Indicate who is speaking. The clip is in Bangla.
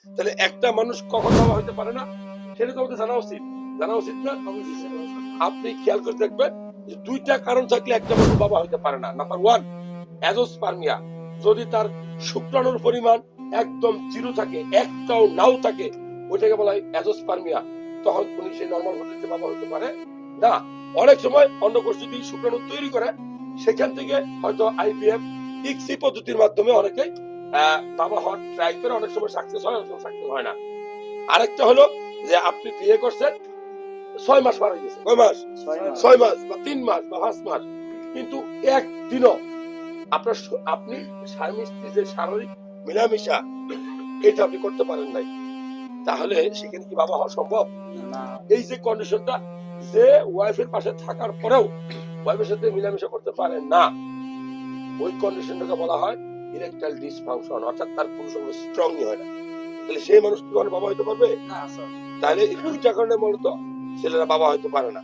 Speaker 1: তাহলে একটা মানুষ কখন বাবা হইতে পারে না সেটা তো আমাদের জানা উচিত না। আপনি খেয়াল করে দেখবেন যে দুইটা কারণ থাকলে একটা মানুষ বাবা হইতে পারে না। নাম্বার ওয়ান, অ্যাজোস্পার্মিয়া, যদি তার শুক্রাণুর পরিমাণ একদম জিরো থাকে, একটাও নাও থাকে, ওইটাকে বলা হয় অ্যাজোস্পার্মিয়া। তখন উনি সেই নর্মাল পদ্ধতিতে বাবা হইতে পারে না। অনেক সময় অন্ডকোষ যদি শুক্রাণু তৈরি করে, সেখান থেকে হয়তো আইভিএফ ইক্সি পদ্ধতির মাধ্যমে অনেকে বাবা হওয়ার ট্রাই করে, অনেক সময় সাকসেস হয়, অনেক সময় সাকসেস হয় না। আরেকটা হলো যে আপনি বিয়ে করছেন, 6 মাস পার হয়ে গেছে, কয় মাস? 6 মাস বা 3 মাস বা 5 মাস, কিন্তু একদিনও আপনি স্বামী স্ত্রী যে শারীরিক মেলামেশা এটা আপনি করতে পারেন নাই, তাহলে সেখানে কি বাবা হওয়া সম্ভব? এই যে কন্ডিশনটা, যে ওয়াইফের পাশে থাকার পরেও ওয়াইফের সাথে মেলামেশা করতে পারে না, ওই কন্ডিশনটাকে বলা হয় ইরেকটাইল ডিসফাংশন, অর্থাৎ তার পুরুষ অঙ্গ স্ট্রংই হয় না। তাহলে সেই মানুষ কি বাবা হইতে পারবে? তাহলে এই দুইটা কারণে মূলত ছেলেরা বাবা হইতে পারে না।